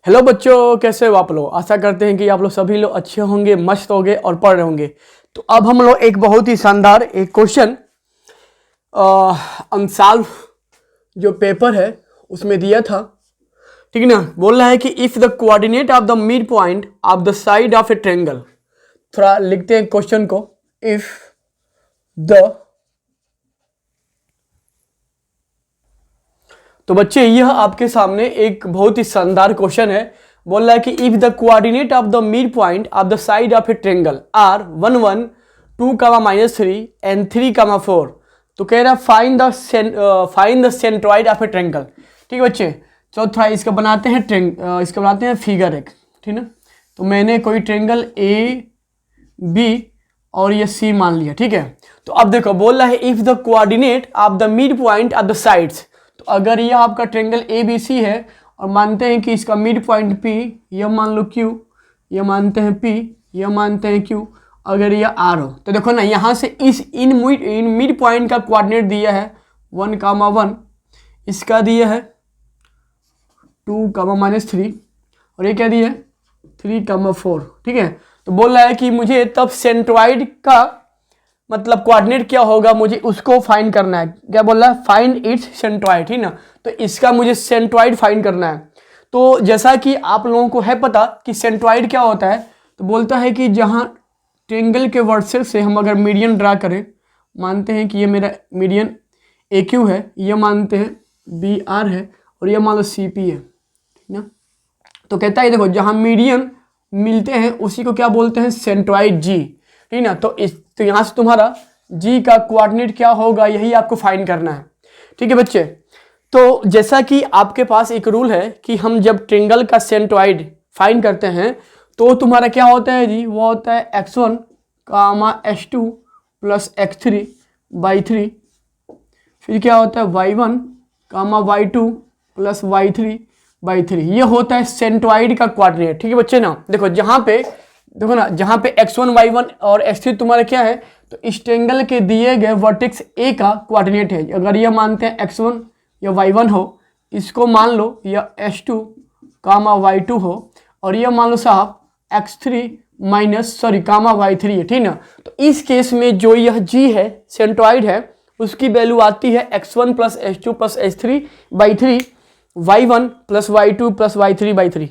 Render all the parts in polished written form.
Hello बच्चों, कैसे हो आप लोग। आशा करते हैं कि आप लोग सभी लोग अच्छे होंगे, मस्त होंगे और पढ़ रहे होंगे। तो अब हम लोग एक बहुत ही शानदार एक क्वेश्चन अनसॉल्व जो पेपर है उसमें दिया था, ठीक है ना। बोल रहा है कि if the coordinate of the mid point of the side of a triangle. थोड़ा लिखते हैं क्वेश्चन को। इफ द, तो बच्चे यह आपके सामने एक बहुत ही शानदार क्वेश्चन है। बोल रहा है कि if the coordinate of the mid point of the side of a triangle are 1 1 2 -3 and 3 4, तो कह रहा है find the centroid of a triangle. ठीक है बच्चे, चलो थोड़ा इसका बनाते हैं इसका बनाते हैं फिगर एक, ठीक ना। तो मैंने कोई ट्रायंगल ए बी और ये सी मान लिया, ठीक है। तो अब देखो बोल रहा है if the coordinate of the mid point of the sides. तो अगर यह आपका ट्रायंगल ए बी सी है और मानते हैं कि इसका मिड पॉइंट पी, यह मान लो क्यू, यह मानते हैं पी, यह मानते हैं क्यू, अगर यह आर हो तो देखो ना यहाँ से इन मिड पॉइंट का कोऑर्डिनेट दिया है 1 1, इसका दिया है 2 -3 और ये क्या दिया है 3 4, ठीक है। तो बोल रहा है कि मुझे तब सेंट्रॉइड का मतलब कोऑर्डिनेट क्या होगा, मुझे उसको फाइंड करना है। क्या बोल रहा है, फाइंड इट्स सेंट्रॉइड, ठीक ना। तो इसका मुझे सेंट्रॉइड फाइंड करना है। तो जैसा कि आप लोगों को है पता कि सेंट्रॉइड क्या होता है, तो बोलता है कि जहाँ ट्रायंगल के वर्सेस से हम अगर मीडियन ड्रा करें, मानते हैं कि ये मेरा मीडियन ए क्यू है, ये मानते हैं बी आर है और ये मान लो सी पी है, ठीक ना। तो कहता है देखो जहाँ मीडियन मिलते हैं उसी को क्या बोलते हैं, सेंट्रॉइड जी, ठीक ना। तो यहाँ से तुम्हारा जी का कोऑर्डिनेट क्या होगा, यही आपको फाइंड करना है, ठीक है बच्चे। तो जैसा कि आपके पास एक रूल है कि हम जब ट्रायंगल का सेंट्रॉइड फाइंड करते हैं तो तुम्हारा क्या होता है जी, वो होता है x1 x2 plus x3 by 3, फिर क्या होता है y1 y2 plus y3 by 3। ये होता है सेंट्रॉइड का कोऑर्डिनेट, ठीक है बच्चे ना। देखो जहाँ पे देखो ना, जहाँ पे x1 y1 और x3 तुम्हारा क्या है, तो इस ट्रायंगल के दिए गए वर्टेक्स ए का कोऑर्डिनेट है। अगर ये मानते हैं x1 या y1 हो, इसको मान लो या x2 y2 हो और ये मान लो साहब x3 y3 है, ठीक ना। तो इस केस में जो यह g है सेंट्रॉइड है, उसकी वैल्यू आती है x1 plus h2 plus h3 by 3 y1 plus y2 plus y3 by 3,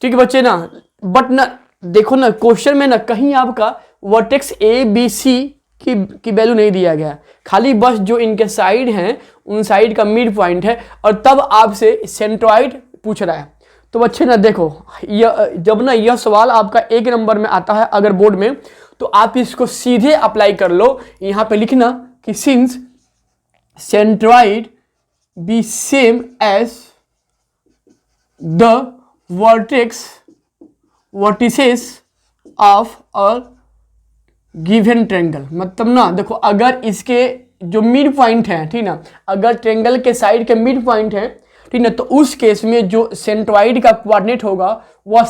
ठीक है बच्चे ना। बट ना देखो ना क्वेश्चन में ना कहीं आपका वर्टेक्स ए बी सी की वैल्यू नहीं दिया गया, खाली बस जो इनके साइड हैं उन साइड का मिड पॉइंट है और तब आपसे सेंट्रॉइड पूछ रहा है। तो बच्चे ना देखो जब ना यह सवाल आपका 1 नंबर में आता है अगर बोर्ड में, तो आप इसको सीधे अप्लाई कर लो। यहाँ पे लिखना कि since centroid be same as the vertices of a given triangle. मतलब ना देखो अगर इसके जो मिड पॉइंट है, ठीक ना, अगर ट्रायंगल के साइड के मिड पॉइंट है, ठीक ना, तो उस केस में जो सेंट्रॉइड का कोऑर्डिनेट होगा वह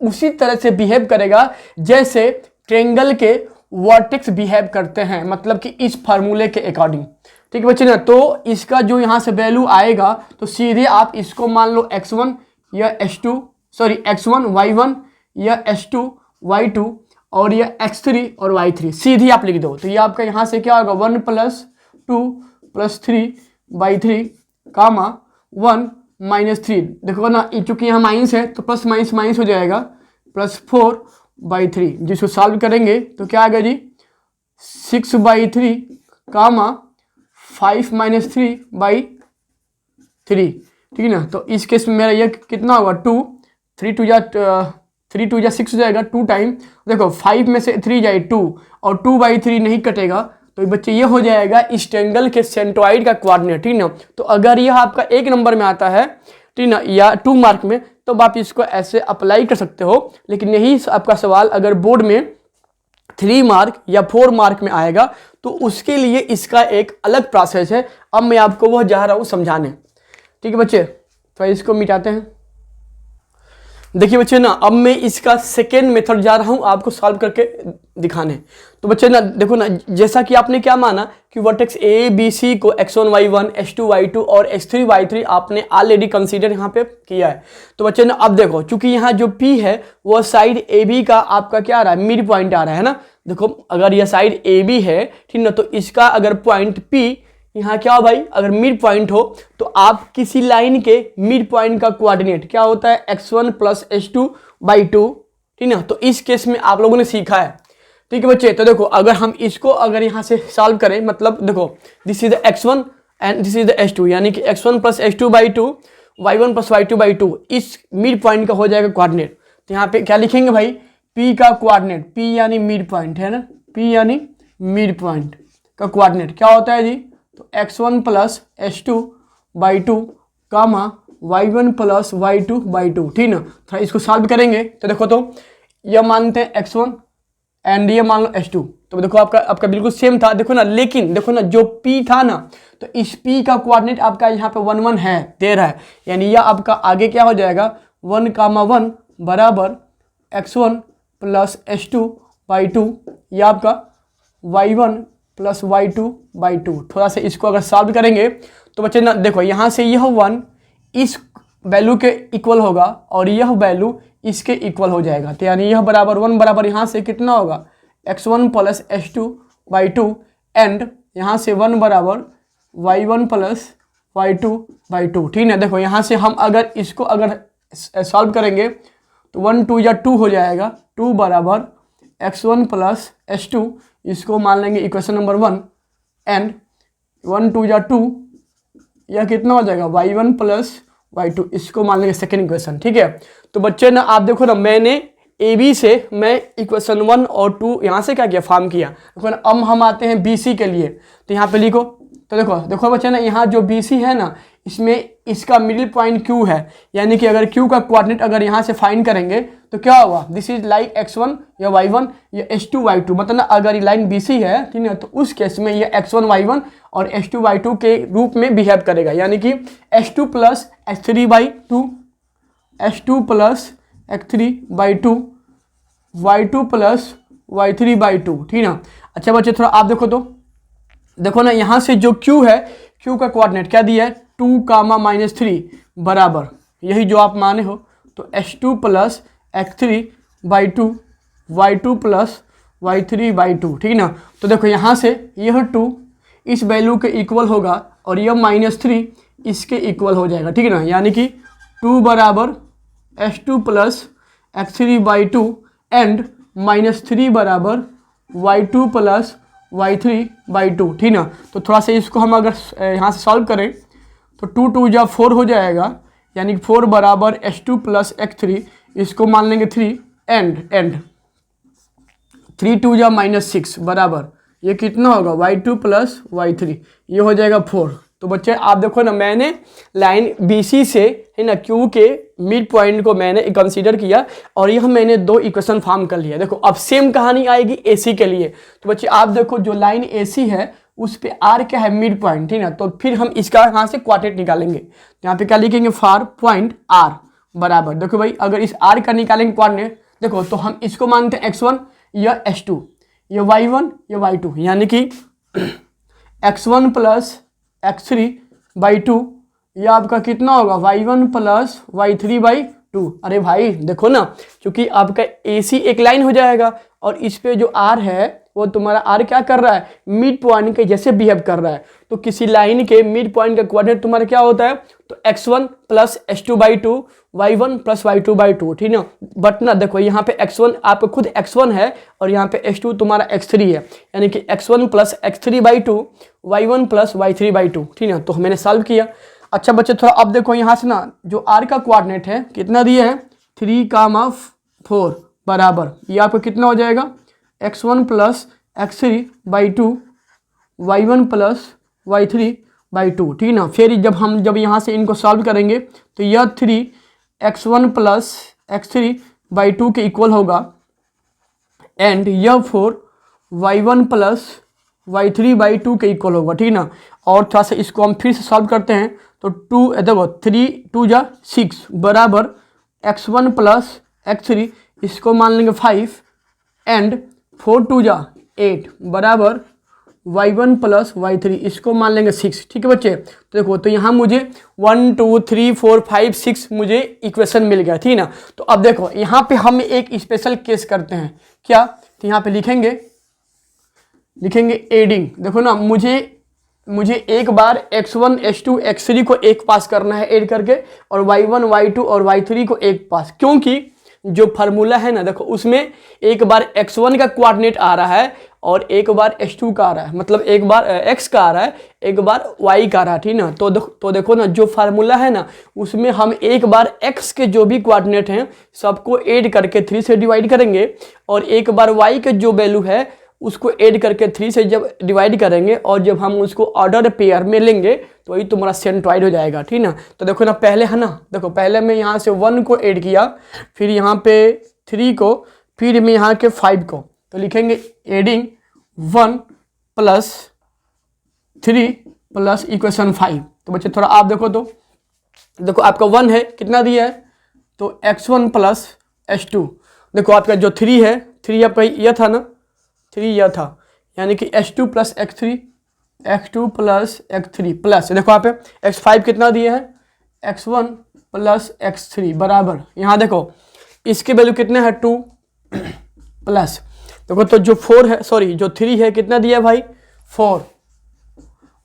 उसी तरह से बिहेव करेगा जैसे ट्रायंगल के वर्टेक्स बिहेव करते हैं, मतलब कि इस फार्मूले के अकॉर्डिंग, ठीक है बच्चे ना। तो इसका जो यहाँ से वैल्यू आएगा तो सीधे आप इसको मान लो x1 या x1 y1 या x2 y2 और ये x3 और y3 सीधी आप लिख दो। तो ये आपका यहाँ से क्या होगा 1 + 2 + 3 बाई 3 1 -3। देखो ना चूंकि यहाँ माइनस है तो प्लस माइनस हो जाएगा +4 बाई 3, जिसको सॉल्व करेंगे तो क्या आएगा जी 6 बाई 3 5 -3 बाई 3, ठीक है ना। तो इस केस में मेरा ये कितना होगा 2 3 2 जा 6 हो जाएगा 2 टाइम। देखो 5 में से 3 जाए 2 और 2 बाई 3 नहीं कटेगा, तो बच्चे ये हो जाएगा इस ट्रायंगल के सेंट्रॉइड का कोऑर्डिनेट, ठीक ना। तो अगर यह आपका 1 नंबर में आता है, ठीक ना, या 2 मार्क में, तो आप इसको ऐसे अप्लाई कर सकते हो। लेकिन यही आपका सवाल अगर बोर्ड में 3 मार्क या 4 मार्क में आएगा तो उसके लिए इसका एक अलग प्रोसेस है। अब मैं आपको वह जा रहा हूँ समझाने, ठीक है बच्चे। तो इसको मिटाते हैं। देखिए बच्चे ना, अब मैं इसका सेकेंड मेथड जा रहा हूं आपको सॉल्व करके दिखाने। तो बच्चे ना देखो ना, जैसा कि आपने क्या माना कि वर्टेक्स ए बी सी को x1 y1 h2 y2 और x3 y3 आपने ऑलरेडी कंसीडर यहाँ पे किया है। तो बच्चे ना अब देखो, चूंकि यहाँ जो p है वो साइड ए बी का आपका क्या आ रहा है, मिड पॉइंट आ रहा है ना। देखो अगर यह साइड ए बी है, ठीक ना, तो इसका अगर पॉइंट p यहाँ क्या हो भाई, अगर मिड पॉइंट हो तो आप किसी लाइन के मिड पॉइंट का कोऑर्डिनेट क्या होता है, x1 प्लस h2/2, ठीक ना। तो इस केस में आप लोगों ने सीखा है, ठीक है बच्चे। तो देखो अगर हम इसको अगर यहाँ से सॉल्व करें, मतलब देखो this is the x1 and this is the h2, यानी कि x1 plus h2/2 y1 plus y2/2 इस मिड पॉइंट का हो जाएगा कोऑर्डिनेट। तो यहाँ पे क्या लिखेंगे भाई, p का कोऑर्डिनेट, p यानी मिड पॉइंट है ना, p यानी मिड पॉइंट का कोऑर्डिनेट क्या होता है जी, तो x1 प्लस h2/2 कामा y1 प्लस y2/2, ठीक ना। थोड़ा इसको सॉल्व करेंगे तो देखो, तो यह मानते हैं x1 एंड ये मान लो h2, तो देखो आपका बिल्कुल सेम था, देखो ना। लेकिन देखो ना, जो p था ना, तो इस p का कोऑर्डिनेट आपका यहाँ पे 1 1 है, दे रहा है, यानी यह आपका आगे क्या हो जाएगा, 1, 1 बराबर x1 प्लस h2/2, यह आपका y1 प्लस y2/2। थोड़ा सा इसको अगर सॉल्व करेंगे तो बच्चे ना देखो, यहाँ से यह 1 इस वैल्यू के इक्वल होगा और यह वैल्यू इसके इक्वल हो जाएगा। तो यानी यह बराबर 1 बराबर यहाँ से कितना होगा, x1 प्लस h2/2 एंड यहाँ से 1 बराबर y1 प्लस y2/2, ठीक है। देखो यहाँ से हम अगर इसको अगर सॉल्व करेंगे तो 1 2 या 2 हो जाएगा, 2 बराबर x1 प्लस h2, इसको मान लेंगे इक्वेशन नंबर 1 एंड 1 2 या 2, यह कितना हो जाएगा y1 प्लस y2, इसको मान लेंगे सेकेंड इक्वेशन, ठीक है। तो बच्चे ना आप देखो ना, मैंने ए बी से मैं इक्वेशन 1 और 2 यहाँ से क्या किया, फॉर्म किया। देखो ना, अब हम आते हैं बी सी के लिए, तो यहाँ पे लिखो। तो देखो बच्चे ना, यहाँ जो बी सी है ना, इसमें इसका मिडिल पॉइंट Q है, यानी कि अगर Q का कोऑर्डिनेट अगर यहाँ से फाइंड करेंगे तो क्या होगा, दिस इज लाइक x1 या y1 या h2 y2, मतलब ना अगर ये लाइन BC है, ठीक है, तो उस केस में ये x1 y1 और h2 y2 के रूप में बिहेव करेगा, यानी कि h2 plus x3/2, h2 plus x3/2, y2 plus y3/2, ठीक है। अच्छा बच्चे थोड़ा आप देखो ना, यहाँ से जो Q है, Q का कोऑर्डिनेट क्या दिया है, 2, बराबर यही जो आप माने हो, तो h2 plus x3/2 y2 plus y3/2, ठीक ना। तो देखो यहाँ से यह 2 इस वैल्यू के इक्वल होगा और यह -3 इसके इक्वल हो जाएगा, ठीक है ना। यानी कि 2 बराबर h2 प्लस x3/2 एंड -3 बराबर y2 प्लस y3/2, ठीक ना। तो थोड़ा सा इसको हम अगर यहाँ से सॉल्व करें तो 2 2 या 4 हो जाएगा, यानी 4 बराबर h2 प्लस x3, इसको मान लेंगे 3 एंड 3 2 या -6 बराबर ये कितना होगा, y2 प्लस y3, ये हो जाएगा 4। तो बच्चे आप देखो ना, मैंने लाइन BC से है ना Q के मिड पॉइंट को मैंने कंसीडर किया और यह मैंने 2 इक्वेशन फॉर्म कर लिया। देखो अब सेम कहानी आएगी AC के लिए। तो बच्चे आप देखो, जो लाइन AC है उस पे R क्या है, मिड पॉइंट, ठीक ना। तो फिर हम इसका यहाँ से क्वाड्रेट निकालेंगे, तो यहाँ पे क्या लिखेंगे, फॉर पॉइंट R बराबर, देखो भाई अगर इस R का निकालेंगे क्वाड्रेट, देखो तो हम इसको मानते हैं x1 या h2 या y1 या y2, यानी कि x1 प्लस x3/2, यह आपका कितना होगा, y1 प्लस y3/2। अरे भाई देखो ना, क्योंकि आपका AC एक लाइन हो जाएगा और इस पे जो R है वो तुम्हारा R क्या कर रहा है, मिड पॉइंट के जैसे बिहेव कर रहा है। तो किसी लाइन के मिड पॉइंट का कोऑर्डिनेट तुम्हारा क्या होता है, तो x1 plus h2/2 y1 plus y2/2, ठीक ना। बट ना देखो यहाँ पे x1 आपका खुद x1 है और यहाँ पे h2 तुम्हारा x3 है, यानी कि x1 plus x3/2 y1 plus y3/2, ठीक ना। तो मैंने सॉल्व किया। अच्छा बच्चे थोड़ा अब देखो यहाँ से ना, जो R का कोऑर्डिनेट है कितना दिया है, 3, 4 बराबर ये आपका कितना हो जाएगा, x1 plus x3/2 y1 plus y3/2, ठीक ना। फिर जब यहाँ से इनको सॉल्व करेंगे तो यह 3 x1 प्लस x3/2 के इक्वल होगा एंड यह 4 y1 प्लस y3/2 के इक्वल होगा, ठीक ना। और थोड़ा सा इसको हम फिर से सॉल्व करते हैं, तो 2 देखो 3 2 या 6 बराबर x1 प्लस x3, इसको मान लेंगे 5 एंड 4 2 जा 8 बराबर y1 प्लस y3, इसको मान लेंगे 6। ठीक है बच्चे, तो देखो तो यहाँ मुझे 1 2 3 4 5 6 मुझे इक्वेशन मिल गया, ठीक ना। तो अब देखो यहाँ पे हम एक स्पेशल केस करते हैं, क्या, तो यहाँ पे लिखेंगे एडिंग। देखो ना, मुझे एक बार x1 x2 x3 को एक पास करना है ऐड करके, और y1 y2 और y3 को एक पास, क्योंकि जो फार्मूला है ना, देखो उसमें एक बार x1 का कोऑर्डिनेट आ रहा है और एक बार x2 का आ रहा है, मतलब एक बार x का आ रहा है, एक बार y का आ रहा है, ठीक ना। तो देखो ना, जो फार्मूला है ना उसमें हम एक बार x के जो भी कोऑर्डिनेट हैं सबको ऐड करके 3 से डिवाइड करेंगे, और एक बार y के जो वैल्यू है उसको ऐड करके 3 से जब डिवाइड करेंगे, और जब हम उसको ऑर्डर पेयर में लेंगे तो वही तुम्हारा सेंट्रॉइड हो जाएगा, ठीक ना। तो देखो ना, पहले है ना, देखो पहले मैं यहाँ से 1 को ऐड किया, फिर यहाँ पे 3 को, फिर मैं यहाँ के 5 को, तो लिखेंगे एडिंग 1 प्लस 3 प्लस इक्वेशन 5। तो बच्चे थोड़ा आप देखो, तो देखो आपका 1 है, कितना दिया है, तो x1 प्लस h2, देखो आपका जो 3 है, 3 आपका यह था ना, 3 यह था, यानी कि h2 plus x3, x2 plus x3 plus, देखो आप x5 कितना दिया है, x1 प्लस x3 बराबर, यहाँ देखो इसके वैल्यू कितने हैं 2 प्लस, देखो तो जो 4 है, सॉरी जो 3 है कितना दिया है भाई 4,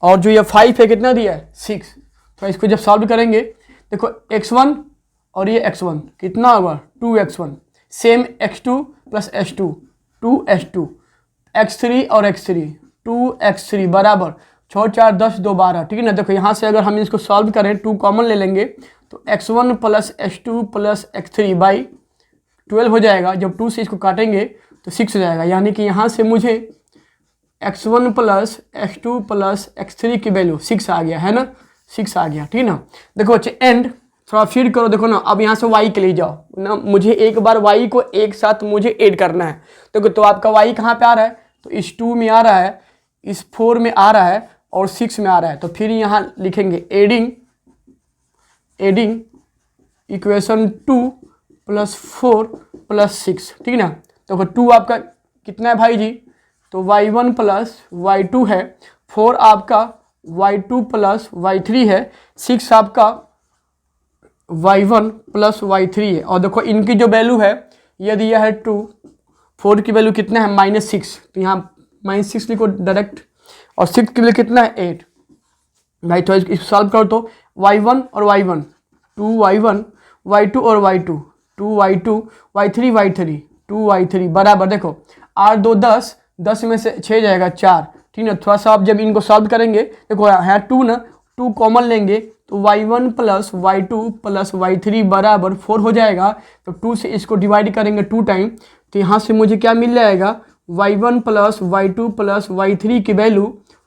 और जो ये 5 है कितना दिया है 6। तो इसको जब सॉल्व करेंगे, देखो x1 और ये x1 कितना होगा 2x1, same x2 plus h2 2h2, x3 और x3 2x3 बराबर 6 4 10 2 12, ठीक है ना। देखो यहाँ से अगर हम इसको सॉल्व करें 2 कॉमन ले लेंगे तो x1 plus h2 plus x3 by 12 हो जाएगा, जब 2 से इसको काटेंगे तो 6 हो जाएगा, यानी कि यहाँ से मुझे x1 plus x2 plus x3 की वैल्यू 6 आ गया है ना, 6 आ गया, ठीक ना। देखो बच्चे एंड थोड़ा फीड करो, देखो ना, अब यहाँ से y के लिए जाओ ना, मुझे एक बार y को एक साथ मुझे ऐड करना है, देखो तो आपका y कहाँ पे आ रहा है, तो इस 2 में आ रहा है, इस 4 में आ रहा है और 6 में आ रहा है, तो फिर यहाँ लिखेंगे एडिंग इक्वेशन 2 प्लस 4 प्लस 6, ठीक ना। तो 2 आपका कितना है भाई जी, तो y1 प्लस y2 है, 4 आपका y2 प्लस y3 है, 6 आपका y1 प्लस y3 है, और देखो इनकी जो वैल्यू है ये दिया है 2, 4 की वैल्यू कितना है -6, तो यहाँ -6 लिखो डायरेक्ट, और 6 के लिए कितना है 8 भाई। तो इसको सॉल्व करो तो y1 और y1 2y1 y2 और y2 2y2 y3 2y3 बराबर, देखो 8 2 10, 10 में से 6 जाएगा 4, ठीक है। थोड़ा सा आप जब इनको सॉल्व करेंगे, देखो है 2 ना, 2 कॉमन लेंगे तो y1 plus y2 plus y3 बराबर 4 हो जाएगा, तो 2 से इसको डिवाइड करेंगे 2 टाइम, तो यहाँ से मुझे क्या मिल जाएगा y1 plus y2 plus y3 की वैल्यू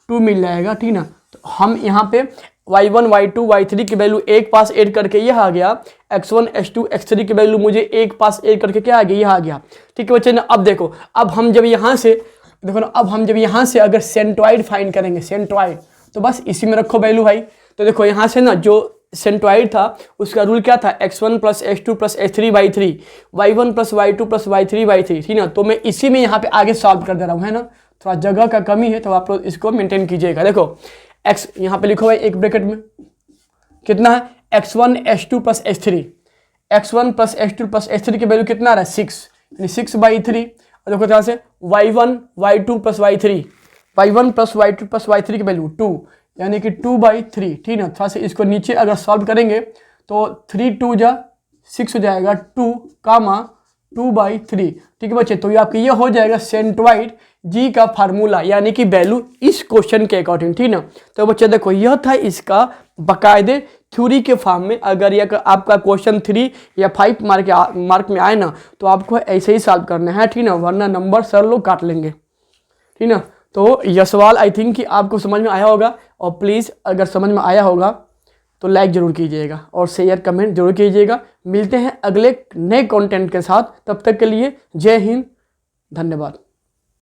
2 मिल जाएगा, ठीक ना। तो हम यहाँ पे y1 y2 y3 की वैल्यू एक पास ऐड करके यह आ गया, x1 x2 x3 की वैल्यू मुझे एक पास ऐड करके क्या आ गया, यह आ गया, ठीक है बच्चे ना। अब देखो, अब हम जब यहाँ से देखो ना, अब हम जब यहाँ से अगर सेंट्रॉइड फाइंड करेंगे, सेंट्रॉइड, तो बस इसी में रखो वैल्यू भाई। तो देखो यहाँ से ना जो सेंट्रॉइड था उसका रूल क्या था, x1 plus x2 plus h3 by 3, y1 plus y2 plus y3 by 3, ठीक ना। तो मैं इसी में यहाँ पे आगे सॉल्व कर दे रहा हूँ, है ना, थोड़ा जगह का कमी है तो आप लोग इसको मेंटेन कीजिएगा। देखो x यहाँ पे लिखो भाई एक ब्रैकेट में कितना है x1 h2 plus h3, x1 plus h2 plus h3 की वैल्यू कितना आ रहा है 6, यानी 6 बाई 3, और देखो यहाँ से y1 y2 plus y3, y1 plus y2 plus y3 की वैल्यू 2, यानी कि 2 बाई 3, ठीक ना। थोड़ा सा इसको नीचे अगर सॉल्व करेंगे तो 3 2 जा 6 हो जाएगा, 2 कामा 2 बाई 3, ठीक है बच्चे। तो ये आपके ये हो जाएगा सेंट्रॉइड जी का फार्मूला, यानी कि वैल्यू इस क्वेश्चन के अकॉर्डिंग, ठीक ना। तो बच्चे देखो यह था इसका बाकायदे थ्योरी के फॉर्म में, अगर यह आपका क्वेश्चन 3 या 5 मार्क में आए ना तो आपको ऐसे ही सॉल्व करना है, ठीक ना, वरना नंबर सर लोग काट लेंगे, ठीक ना। तो यह सवाल आई थिंक कि आपको समझ में आया होगा, और प्लीज़ अगर समझ में आया होगा तो लाइक ज़रूर कीजिएगा और शेयर कमेंट जरूर कीजिएगा। मिलते हैं अगले नए कंटेंट के साथ, तब तक के लिए जय हिंद, धन्यवाद।